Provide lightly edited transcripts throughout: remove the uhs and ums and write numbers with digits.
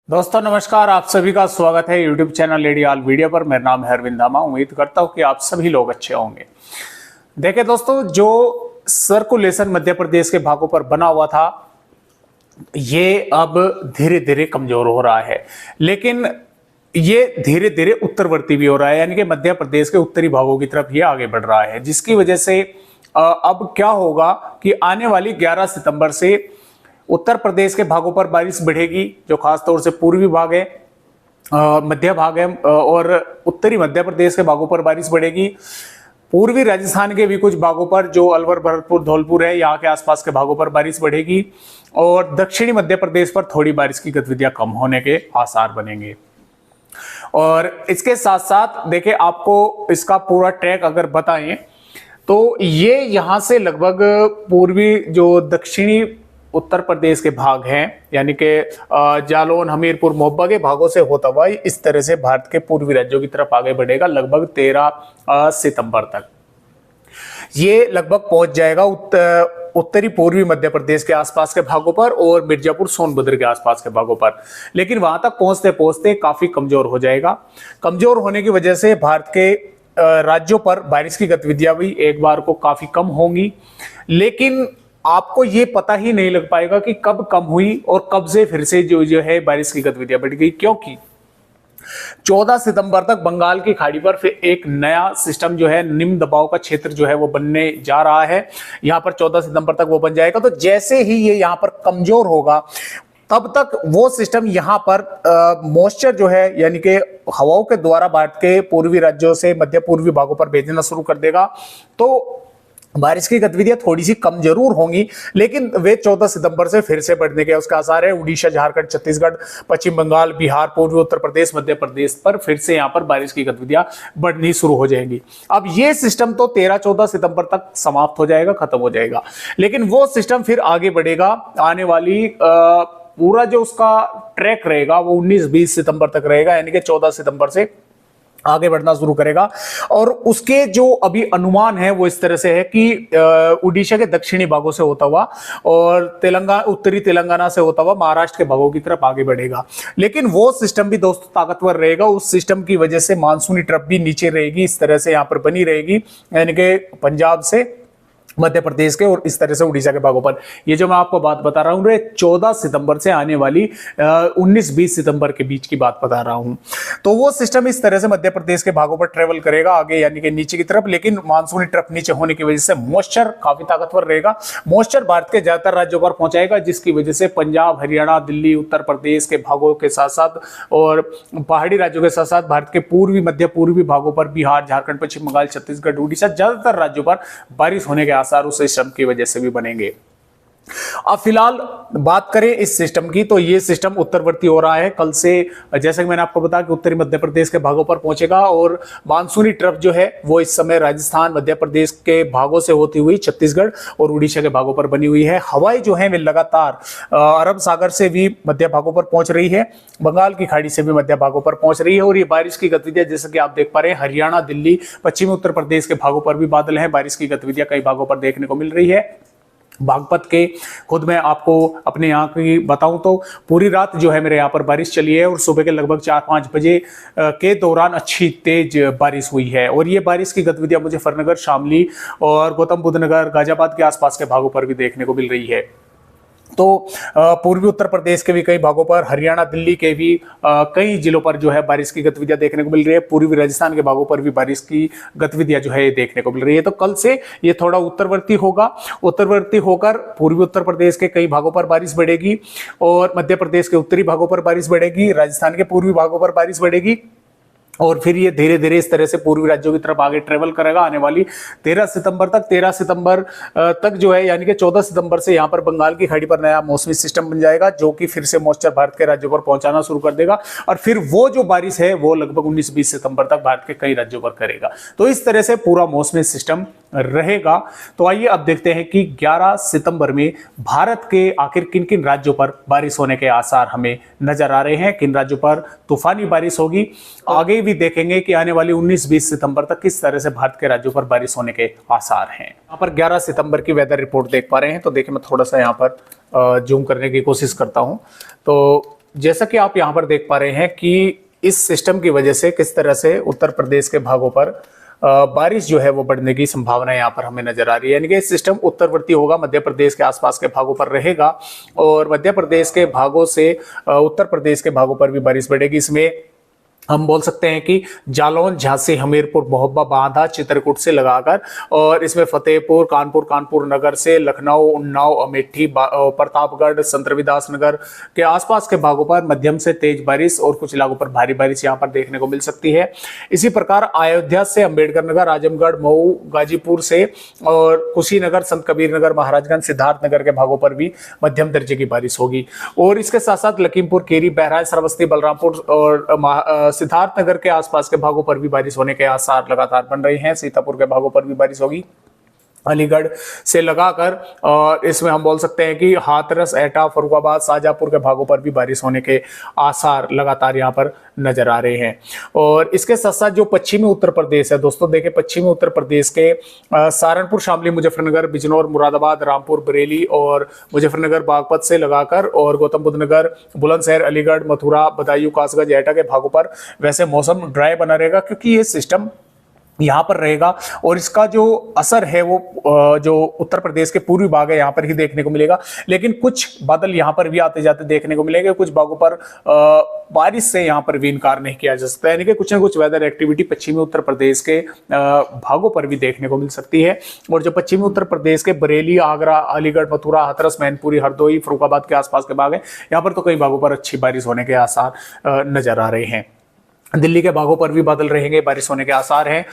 दोस्तों नमस्कार, आप सभी का स्वागत है YouTube channel lady all video पर। मेरा नाम है अरविंद धामा। उम्मीद करता हूं कि आप सभी लोग अच्छे होंगे। देखिए दोस्तों, जो सर्कुलेशन मध्य प्रदेश के भागों पर बना हुआ था ये अब धीरे धीरे कमजोर हो रहा है, लेकिन ये धीरे धीरे उत्तरवर्ती भी हो रहा है, यानी कि मध्य प्रदेश के उत्तरी भागों की तरफ ये आगे बढ़ रहा है, जिसकी वजह से अब क्या होगा कि आने वाली 11 सितंबर से उत्तर प्रदेश के भागों पर बारिश बढ़ेगी, जो खास तौर से पूर्वी भाग है, मध्य भाग है, और उत्तरी मध्य प्रदेश के भागों पर बारिश बढ़ेगी। पूर्वी राजस्थान के भी कुछ भागों पर, जो अलवर, भरतपुर, धौलपुर है, यहाँ के आसपास के भागों पर बारिश बढ़ेगी, और दक्षिणी मध्य प्रदेश पर थोड़ी बारिश की गतिविधियां कम होने के आसार बनेंगे। और इसके साथ साथ देखिए, आपको इसका पूरा ट्रैक अगर बताएं तो ये यहाँ से लगभग पूर्वी जो दक्षिणी उत्तर प्रदेश के भाग हैं, यानी कि जालौन, हमीरपुर, मोहब्बा के भागों से होता हुआ इस तरह से भारत के पूर्वी राज्यों की तरफ आगे बढ़ेगा। लगभग 13 सितंबर तक ये लगभग पहुंच जाएगा उत्तरी पूर्वी मध्य प्रदेश के आसपास के भागों पर और मिर्जापुर, सोनभद्र के आसपास के भागों पर। लेकिन वहां तक पहुंचते पहुंचते काफी कमजोर हो जाएगा। कमजोर होने की वजह से भारत के राज्यों पर बारिश की गतिविधियां भी एक बार को काफी कम होंगी, लेकिन आपको ये पता ही नहीं लग पाएगा कि कब कम हुई और कब से फिर से जो है बारिश की गतिविधियां बढ़ गई, क्योंकि 14 सितंबर तक बंगाल की खाड़ी पर फिर एक नया सिस्टम जो है, निम्न दबाव का क्षेत्र जो है वो बनने जा रहा है। यहां पर 14 सितंबर तक वो बन जाएगा। तो जैसे ही ये यहां पर कमजोर होगा, तब तक वो सिस्टम यहां पर मॉइस्चर जो है, यानी कि हवाओं के द्वारा भारत के पूर्वी राज्यों से मध्य पूर्वी भागों पर भेजना शुरू कर देगा। तो बारिश की गतिविधियां थोड़ी सी कम जरूर होंगी, लेकिन वे 14 सितंबर से फिर से बढ़ने के उसका आसार है। उड़ीसा, झारखंड, छत्तीसगढ़, पश्चिम बंगाल, बिहार, पूर्वी उत्तर प्रदेश, मध्य प्रदेश पर फिर से यहां पर बारिश की गतिविधियां बढ़नी शुरू हो जाएंगी। अब ये सिस्टम तो 13-14 सितंबर तक समाप्त हो जाएगा, खत्म हो जाएगा, लेकिन वो सिस्टम फिर आगे बढ़ेगा। आने वाली पूरा जो उसका ट्रैक रहेगा वो 19-20 सितंबर तक रहेगा, यानी कि 14 सितंबर से आगे बढ़ना शुरू करेगा। और उसके जो अभी अनुमान है वो इस तरह से है कि उड़ीसा के दक्षिणी भागों से होता हुआ और तेलंगाना, उत्तरी तेलंगाना से होता हुआ महाराष्ट्र के भागों की तरफ आगे बढ़ेगा। लेकिन वो सिस्टम भी दोस्तों ताकतवर रहेगा। उस सिस्टम की वजह से मानसूनी ट्रफ भी नीचे रहेगी, इस तरह से यहां पर बनी रहेगी, यानी कि पंजाब से मध्य प्रदेश के और इस तरह से उड़ीसा के भागों पर। ये जो मैं आपको बात बता रहा हूं, 14 सितंबर से आने वाली 19-20 सितंबर के बीच की बात बता रहा हूं। तो वो सिस्टम इस तरह से मध्य प्रदेश के भागों पर ट्रेवल करेगा आगे, यानी कि नीचे की तरफ। लेकिन मानसूनी ट्रफ नीचे होने की वजह से मॉइस्चर काफी ताकतवर रहेगा। मॉइस्चर भारत के ज्यादातर राज्यों पर पहुंचाएगा, जिसकी वजह से पंजाब, हरियाणा, दिल्ली, उत्तर प्रदेश के भागों के साथ साथ और पहाड़ी राज्यों के साथ साथ भारत के पूर्वी, मध्य पूर्वी भागों पर, बिहार, झारखंड, पश्चिम बंगाल, छत्तीसगढ़, उड़ीसा, ज्यादातर राज्यों पर बारिश होने के आसार उस सिस्टम की वजह से भी बनेंगे। अब फिलहाल बात करें इस सिस्टम की, तो ये सिस्टम उत्तरवर्ती हो रहा है। कल से, जैसे कि मैंने आपको बताया, कि उत्तरी मध्य प्रदेश के भागों पर पहुंचेगा और मानसूनी ट्रफ जो है वो इस समय राजस्थान, मध्य प्रदेश के भागों से होती हुई छत्तीसगढ़ और उड़ीसा के भागों पर बनी हुई है। हवाएं जो है वे लगातार अरब सागर से भी मध्य भागों पर पहुंच रही है, बंगाल की खाड़ी से भी मध्य भागों पर पहुंच रही है। और ये बारिश की गतिविधियां, जैसे कि आप देख पा रहे हैं, हरियाणा, दिल्ली, पश्चिमी उत्तर प्रदेश के भागों पर भी बादल हैं। बारिश की गतिविधियां कई भागों पर देखने को मिल रही है। बागपत के खुद मैं आपको अपने यहाँ की बताऊं तो पूरी रात जो है मेरे यहाँ पर बारिश चली है और सुबह के लगभग 4-5 बजे के दौरान अच्छी तेज बारिश हुई है। और ये बारिश की गतिविधियां मुजफ्फरनगर, शामली और गौतम बुद्ध नगर, गाजियाबाद के आसपास के भागों पर भी देखने को मिल रही है। तो पूर्वी उत्तर प्रदेश के भी कई भागों पर, हरियाणा, दिल्ली के भी कई जिलों पर जो है बारिश की गतिविधियां देखने को मिल रही है। पूर्वी राजस्थान के भागों पर भी बारिश की गतिविधियां जो है देखने को मिल रही है। तो कल से ये थोड़ा उत्तरवर्ती होगा, उत्तरवर्ती होकर पूर्वी उत्तर प्रदेश के कई भागों पर बारिश बढ़ेगी और मध्य प्रदेश के उत्तरी भागों पर बारिश बढ़ेगी, राजस्थान के पूर्वी भागों पर बारिश बढ़ेगी, और फिर ये धीरे धीरे इस तरह से पूर्वी राज्यों की तरफ आगे ट्रेवल करेगा आने वाली 13 सितंबर तक। 13 सितंबर तक जो है, यानी कि 14 सितंबर से यहाँ पर बंगाल की खाड़ी पर नया मौसमी सिस्टम बन जाएगा, जो कि फिर से मॉइस्चर भारत के राज्यों पर पहुंचाना शुरू कर देगा। और फिर वो जो बारिश है वो लगभग 19-20 सितंबर तक भारत के कई राज्यों पर करेगा। तो इस तरह से पूरा मौसमी सिस्टम रहेगा। तो आइए अब देखते हैं कि 11 सितंबर में भारत के आखिर किन किन राज्यों पर बारिश होने के आसार हमें नजर आ रहे हैं, किन राज्यों पर तूफानी बारिश होगी। आगे भी देखेंगे कि आने वाली 19-20 सितंबर तक किस तरह से भारत के राज्यों पर बारिश होने के आसार हैं। यहाँ पर 11 सितंबर की वेदर रिपोर्ट देख पा रहे हैं। तो देखिए, मैं थोड़ा सा यहाँ पर जूम करने की कोशिश करता हूँ। तो जैसा कि आप यहाँ पर देख पा रहे हैं कि इस सिस्टम की वजह से किस तरह से उत्तर प्रदेश के भागों पर बारिश जो है वो बढ़ने की संभावना यहाँ पर हमें नजर आ रही है। यानी कि सिस्टम उत्तरवर्ती होगा, मध्य प्रदेश के आसपास के भागों पर रहेगा और मध्य प्रदेश के भागों से उत्तर प्रदेश के भागों पर भी बारिश बढ़ेगी। इसमें हम बोल सकते हैं कि जालौन, झांसी, हमीरपुर, महोबा, बांदा, चित्रकूट से लगाकर और इसमें फतेहपुर, कानपुर नगर से लखनऊ, उन्नाव, अमेठी, प्रतापगढ़, संत रविदास नगर के आसपास के भागों पर मध्यम से तेज बारिश और कुछ इलाकों पर भारी बारिश यहां पर देखने को मिल सकती है। इसी प्रकार अयोध्या से अम्बेडकर नगर, आजमगढ़, मऊ, गाजीपुर से और कुशीनगर, संत कबीर नगर, महाराजगंज, सिद्धार्थ नगर के भागों पर भी मध्यम दर्जे की बारिश होगी। और इसके साथ साथ लखीमपुर खीरी, बहराइच, श्रावस्ती, बलरामपुर और सिद्धार्थ नगर के आसपास के भागों पर भी बारिश होने के आसार लगातार बन रहे हैं। सीतापुर के भागों पर भी बारिश होगी। अलीगढ़ से लगाकर और इसमें हम बोल सकते हैं कि हाथरस, एटा, फरुखाबाद, शाहजहांपुर के भागों पर भी बारिश होने के आसार लगातार यहाँ पर नजर आ रहे हैं। और इसके साथ साथ जो पश्चिमी उत्तर प्रदेश है दोस्तों, देखिए पश्चिमी उत्तर प्रदेश के सहारनपुर, शामली, मुजफ्फरनगर, बिजनौर, मुरादाबाद, रामपुर, बरेली और मुजफ्फरनगर, बागपत से लगाकर और गौतम बुद्ध नगर, बुलंदशहर, अलीगढ़, मथुरा, बदायूं, कासगंज, एटा के भागों पर वैसे मौसम ड्राई बना रहेगा क्योंकि ये सिस्टम यहाँ पर रहेगा और इसका जो असर है वो जो उत्तर प्रदेश के पूर्वी भाग है यहाँ पर ही देखने को मिलेगा। लेकिन कुछ बादल यहाँ पर भी आते जाते देखने को मिलेंगे, कुछ भागों पर बारिश से यहाँ पर भी इनकार नहीं किया जा सकता है। यानी कि कुछ ना कुछ वेदर एक्टिविटी पश्चिमी उत्तर प्रदेश के भागों पर भी देखने को मिल सकती है। और जो पश्चिमी उत्तर प्रदेश के बरेली, आगरा, अलीगढ़, मथुरा, हाथरस, मैनपुरी, हरदोई, फरुखाबाद के आसपास के भाग है, यहाँ पर तो कई भागों पर अच्छी बारिश होने के आसार नजर आ रहे हैं। दिल्ली के भागों पर भी बादल रहेंगे, बारिश होने के आसार हैं।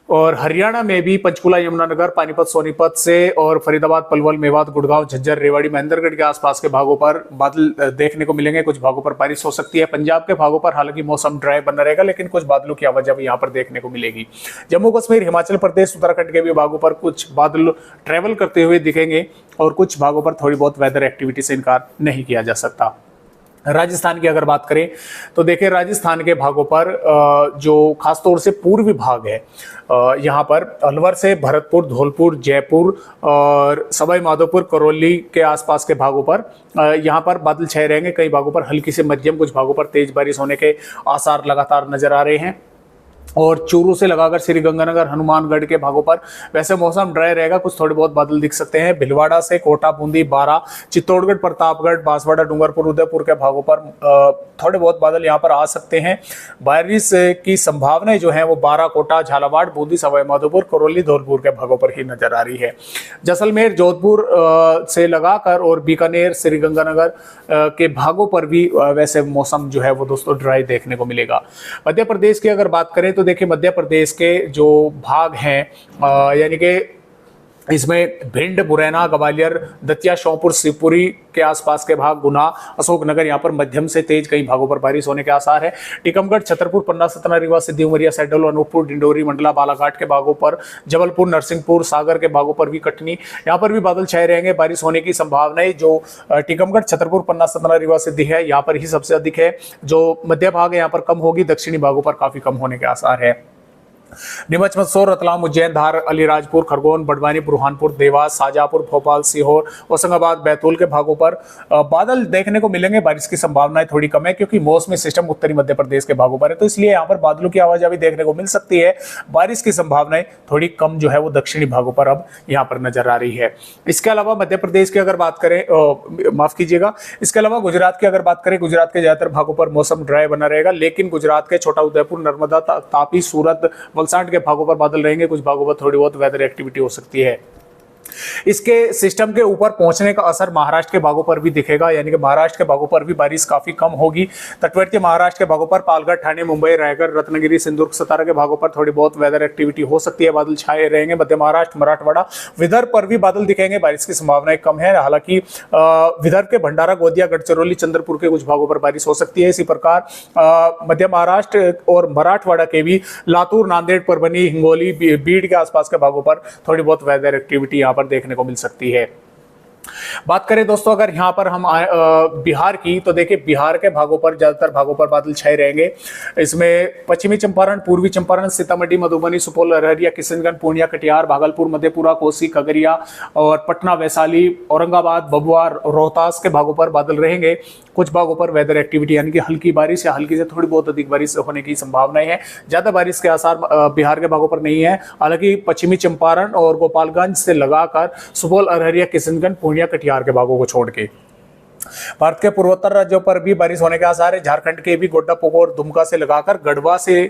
और हरियाणा में भी पंचकुला, यमुनानगर, पानीपत, सोनीपत से और फरीदाबाद, पलवल, मेवात, गुड़गांव, झज्जर, रेवाड़ी, महेंद्रगढ़ के आसपास के भागों पर बादल देखने को मिलेंगे। कुछ भागों पर बारिश हो सकती है। पंजाब के भागों पर हालांकि मौसम ड्राई बना रहेगा लेकिन कुछ बादलों की आवाजाही भी यहाँ पर देखने को मिलेगी। जम्मू कश्मीर, हिमाचल प्रदेश, उत्तराखंड के भी भागों पर कुछ बादल ट्रेवल करते हुए दिखेंगे और कुछ भागों पर थोड़ी बहुत वेदर एक्टिविटी से इनकार नहीं किया जा सकता। राजस्थान की अगर बात करें तो देखिए राजस्थान के भागों पर जो खासतौर से पूर्वी भाग है, यहाँ पर अलवर से भरतपुर, धौलपुर, जयपुर और सवाई माधोपुर, करौली के आसपास के भागों पर यहाँ पर बादल छाए रहेंगे। कई भागों पर हल्की से मध्यम, कुछ भागों पर तेज बारिश होने के आसार लगातार नजर आ रहे हैं। और चूरू से लगाकर श्रीगंगानगर, हनुमानगढ़ के भागों पर वैसे मौसम ड्राई रहेगा, कुछ थोड़े बहुत बादल दिख सकते हैं। भिलवाड़ा से कोटा, बूंदी, बारां, चित्तौड़गढ़, प्रतापगढ़, बांसवाड़ा, डूंगरपुर, उदयपुर के भागों पर थोड़े बहुत बादल यहाँ पर आ सकते हैं। बारिश की संभावनाएं जो है वो बारां, कोटा, झालावाड़, बूंदी, सवाई माधोपुर, करौली, धौलपुर के भागों पर ही नजर आ रही है। जैसलमेर, जोधपुर से लगाकर और बीकानेर, श्रीगंगानगर के भागों पर भी वैसे मौसम जो है वो दोस्तों ड्राई देखने को मिलेगा। मध्य प्रदेश की अगर बात करें तो देखिए मध्य प्रदेश के जो भाग हैं यानी कि इसमें भिंड, मुरैना, ग्वालियर, दतिया, श्योपुर, शिवपुरी के आसपास के भाग, गुना, अशोकनगर, यहाँ पर मध्यम से तेज कई भागों पर बारिश होने के आसार है। टीकमगढ़, छतरपुर, पन्ना, सतना, रीवा, सिद्धि, उमरिया, सैडल, अनूपपुर, डिंडोरी, मंडला, बालाघाट के भागों पर, जबलपुर, नरसिंहपुर, सागर के भागों पर भी, कटनी, यहाँ पर भी बादल छाए रहेंगे। बारिश होने की संभावनाएं जो टीकमगढ़, छतरपुर, पन्ना, सतना, रीवा, सिद्धि है यहाँ पर ही सबसे अधिक है। जो मध्य भाग है यहाँ पर कम होगी, दक्षिणी भागों पर काफी कम होने के आसार है। नीमच, मंदसौर, रतलाम, उज्जैन, धार, अलीराजपुर, खरगोन, बड़वानी, बुरहानपुर, देवास, शाहजहांपुर, भोपाल, सीहोर, होशंगाबाद, बैतूल के भागों पर बादल देखने को मिलेंगे। बारिश की संभावनाएं थोड़ी कम है क्योंकि मौसमी सिस्टम उत्तरी मध्य प्रदेश के भागों पर है, तो इसलिए यहाँ पर बादलों की आवाजाही देखने को मिल सकती है। बारिश की संभावनाएं थोड़ी कम जो है वो दक्षिणी भागों पर अब यहाँ पर नजर आ रही है। इसके अलावा मध्य प्रदेश की अगर बात करें, माफ कीजिएगा, इसके अलावा गुजरात की अगर बात करें, गुजरात के ज्यादातर भागों पर मौसम ड्राई बना रहेगा, लेकिन गुजरात के छोटा उदयपुर, नर्मदा, तापी, सूरत, वलसाड के भागों पर बादल रहेंगे। कुछ भागों पर थोड़ी बहुत वेदर एक्टिविटी हो सकती है। इसके सिस्टम के ऊपर पहुंचने का असर महाराष्ट्र के भागों पर भी दिखेगा, यानी कि महाराष्ट्र के भागों पर भी बारिश काफी कम होगी। तटवर्ती महाराष्ट्र के भागों पर पालघर, ठाणे, मुंबई, रायगढ़, रत्नागिरी, सिंधुदुर्ग, सतारा के भागों पर थोड़ी बहुत वेदर एक्टिविटी हो सकती है, बादल छाए रहेंगे। मध्य महाराष्ट्र, मराठवाड़ा, विदर्भ पर भी बादल दिखेंगे, बारिश की संभावनाएं कम है। हालांकि विदर्भ के भंडारा, गोंदिया, गढ़चिरौली, चंद्रपुर के कुछ भागों पर बारिश हो सकती है। इसी प्रकार मध्य महाराष्ट्र और मराठवाड़ा के भी लातूर, नांदेड़, परभनी, हिंगोली, बीड़ के आसपास के भागों पर थोड़ी बहुत वेदर एक्टिविटी यहाँ पर देखने को मिल सकती है। बात करें दोस्तों अगर यहाँ पर हम बिहार की, तो देखिए बिहार के भागों पर ज्यादातर भागों पर बादल छाए रहेंगे। इसमें पश्चिमी चंपारण, पूर्वी चंपारण, सीतामढ़ी, मधुबनी, सुपौल, अररिया, किशनगंज, पूर्णिया, कटिहार, भागलपुर, मधेपुरा, कोसी, खगड़िया और पटना, वैशाली, औरंगाबाद, भभुआ, रोहतास के भागों पर बादल रहेंगे। कुछ भागों पर वेदर एक्टिविटी यानी कि हल्की बारिश या हल्की से थोड़ी बहुत अधिक बारिश होने की संभावनाएं है। ज्यादा बारिश के आसार बिहार के भागों पर नहीं है। हालांकि पश्चिमी चंपारण और गोपालगंज से लगाकर सुपौल, अररिया, किशनगंज, पूर्णिया, कटिहार के भागों को छोड़ के भारत के पूर्वोत्तर राज्यों पर भी बारिश होने के आसार है। झारखंड के भी गोड्डा, पोगोर, दुमका से लगाकर गढ़वा से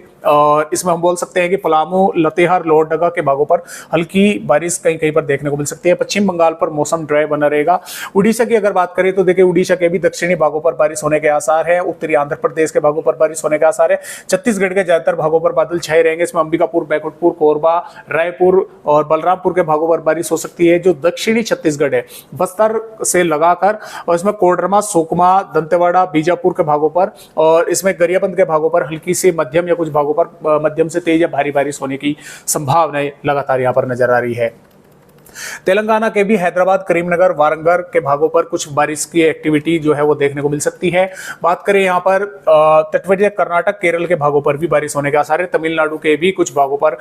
इसमें हम बोल सकते हैं कि पलामू, लतेहर, लोहरदगा के भागों पर हल्की बारिश कहीं कहीं पर देखने को मिल सकती है। पश्चिम बंगाल पर मौसम ड्राई बना रहेगा। उड़ीसा की अगर बात करें तो देखिए उड़ीसा के भी दक्षिणी भागों पर बारिश होने के आसार है। उत्तरी आंध्र प्रदेश के भागों पर बारिश होने के आसार है। छत्तीसगढ़ के ज्यादातर भागों पर बादल छाए रहेंगे। इसमें अंबिकापुर, बैकुंठपुर, कोरबा, रायपुर और बलरामपुर के भागों पर बारिश हो सकती है। जो दक्षिणी छत्तीसगढ़ है, बस्तर से लगाकर और इसमें कोडरमा, सुकमा, दंतेवाड़ा, बीजापुर के भागों पर और इसमें गरियाबंद के भागों पर हल्की से मध्यम या कुछ भागों पर मध्यम से तेज या भारी बारिश होने की संभावनाएं लगातार यहां पर नजर आ रही है। तेलंगाना के भी हैदराबाद, करीमनगर, वारंगल के भागों पर कुछ बारिश की एक्टिविटी जो है वो देखने को मिल सकती है। बात करें यहाँ पर तटवर्ती कर्नाटक, केरल के भागों पर भी बारिश होने के आसार है। तमिलनाडु के भी कुछ भागों पर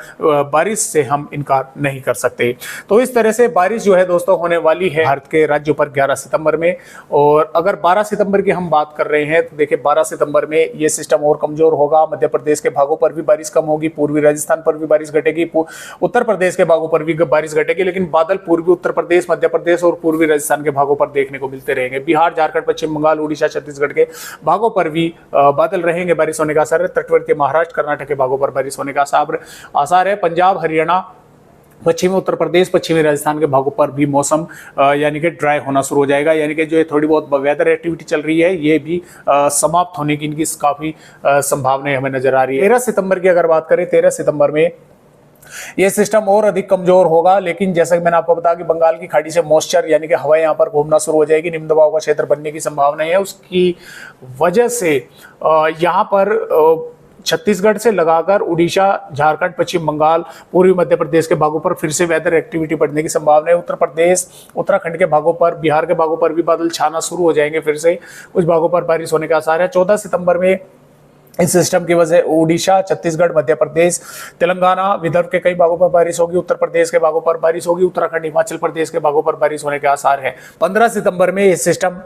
बारिश से हम इनकार नहीं कर सकते। तो इस तरह से बारिश जो है दोस्तों होने वाली है भारत के राज्यों पर 11 सितंबर में। और अगर 12 सितंबर की हम बात कर रहे हैं तो देखिए 12 सितंबर में ये सिस्टम और कमजोर होगा। मध्य प्रदेश के भागों पर भी बारिश कम होगी, पूर्वी राजस्थान पर भी बारिश घटेगी, उत्तर प्रदेश के भागों पर भी बारिश घटेगी, लेकिन बादल पूर्वी उत्तर प्रदेश, मध्य प्रदेश और पूर्वी राजस्थान के भागों पर देखने को मिलते रहेंगे। बिहार, झारखंड, पश्चिम बंगाल, उड़ीसा, छत्तीसगढ़ के भागों पर भी बादल रहेंगे, बारिश होने का आसार है। तटवर्ती महाराष्ट्र, कर्नाटक के भागों पर बारिश होने का आसार है। पंजाब, हरियाणा, पश्चिमी उत्तर प्रदेश, पश्चिमी राजस्थान के भागों पर भी मौसम यानी कि ड्राई होना शुरू हो जाएगा। यानी कि जो ये थोड़ी बहुत वेदर एक्टिविटी चल रही है ये भी समाप्त होने की इनकी काफी संभावनाएं हमें नजर आ रही है। 13 सितंबर की अगर बात करें, 13 सितंबर में ये सिस्टम और अधिक कमजोर होगा, लेकिन जैसा कि मैंने आपको बताया कि बंगाल की खाड़ी से मॉइस्चर यानी कि हवा यहाँ पर घूमना शुरू हो जाएगी। निम्न दबाव का क्षेत्र बनने की संभावना है। उसकी वजह से यहाँ पर छत्तीसगढ़ से लगाकर उड़ीसा, झारखंड, पश्चिम बंगाल, पूर्वी मध्य प्रदेश के भागों पर फिर से वेदर एक्टिविटी बढ़ने की संभावना है। उत्तर प्रदेश, उत्तराखंड के भागों पर, बिहार के भागों पर भी बादल छाना शुरू हो जाएंगे। फिर से कुछ भागों पर बारिश होने का आसार है। 14 सितंबर में इस सिस्टम की वजह उड़ीसा, छत्तीसगढ़, मध्य प्रदेश, तेलंगाना, विदर्भ के कई भागों पर बारिश होगी। उत्तर प्रदेश के भागों पर बारिश होगी। उत्तराखंड, हिमाचल प्रदेश के भागों पर बारिश होने के आसार है। 15 सितंबर में इस सिस्टम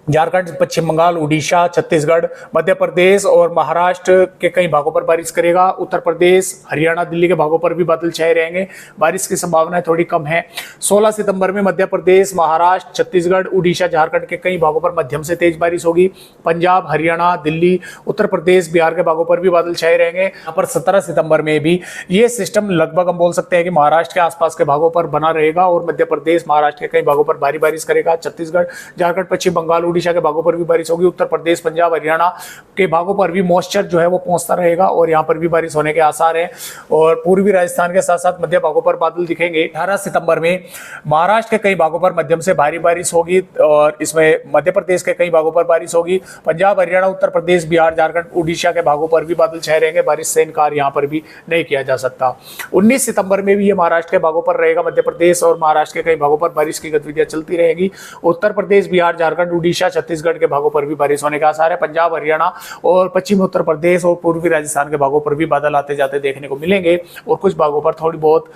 झारखंड, पश्चिम बंगाल, उड़ीसा, छत्तीसगढ़, मध्य प्रदेश और महाराष्ट्र के कई भागों पर बारिश करेगा। उत्तर प्रदेश, हरियाणा, दिल्ली के भागों पर भी बादल छाए रहेंगे। बारिश की संभावना थोड़ी कम है। 16 सितंबर में मध्य प्रदेश, महाराष्ट्र, छत्तीसगढ़, उड़ीसा, झारखंड के कई भागों पर मध्यम से तेज बारिश होगी। पंजाब, हरियाणा, दिल्ली, उत्तर प्रदेश, बिहार के भागों पर भी बादल छाए रहेंगे। यहाँ पर 17 सितंबर में भी ये सिस्टम लगभग हम बोल सकते हैं कि महाराष्ट्र के आसपास के भागों पर बना रहेगा और मध्य प्रदेश, महाराष्ट्र के कई भागों पर भारी बारिश करेगा। छत्तीसगढ़, झारखंड, पश्चिम बंगाल, उड़ीसा के भागों पर भी बारिश होगी। उत्तर प्रदेश, पंजाब, हरियाणा के भागों पर भी मॉइस्चर जो है वो पहुंचता रहेगा और यहां पर भी बारिश होने के आसार हैं। और पूर्वी राजस्थान के साथ साथ मध्य भागों पर बादल दिखेंगे। 18 सितंबर में महाराष्ट्र के कई भागों पर मध्यम से भारी बारिश होगी और इसमें मध्य प्रदेश के कई भागों पर बारिश होगी। पंजाब, हरियाणा, उत्तर प्रदेश, बिहार, झारखंड, उड़ीसा के भागों पर भी बादल छाए रहेंगे। बारिश से इनकार यहां पर भी नहीं किया जा सकता। 19 सितंबर में भी ये महाराष्ट्र के भागों पर रहेगा। मध्य प्रदेश और महाराष्ट्र के कई भागों पर बारिश की गतिविधियां चलती रहेगी। उत्तर प्रदेश, बिहार, झारखंड, उड़ीसा, छत्तीसगढ़ के भागों पर भी बारिश होने का आसार है। पंजाब, हरियाणा और पश्चिमी उत्तर प्रदेश और पूर्वी राजस्थान के भागों पर भी बादल आते जाते देखने को मिलेंगे और कुछ भागों पर थोड़ी बहुत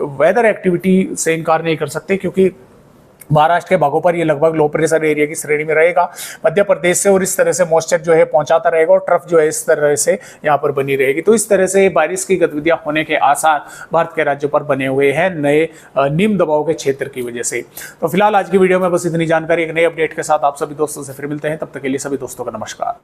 वेदर एक्टिविटी से इनकार नहीं कर सकते, क्योंकि महाराष्ट्र के भागों पर ये लगभग लो प्रेशर एरिया की श्रेणी में रहेगा मध्य प्रदेश से, और इस तरह से मॉइस्चर जो है पहुंचाता रहेगा और ट्रफ जो है इस तरह से यहाँ पर बनी रहेगी। तो इस तरह से बारिश की गतिविधियां होने के आसार भारत के राज्यों पर बने हुए हैं नए निम्न दबाव के क्षेत्र की वजह से। तो फिलहाल आज की वीडियो में बस इतनी जानकारी। एक नए अपडेट के साथ आप सभी दोस्तों से फिर मिलते हैं। तब तक के लिए सभी दोस्तों का नमस्कार।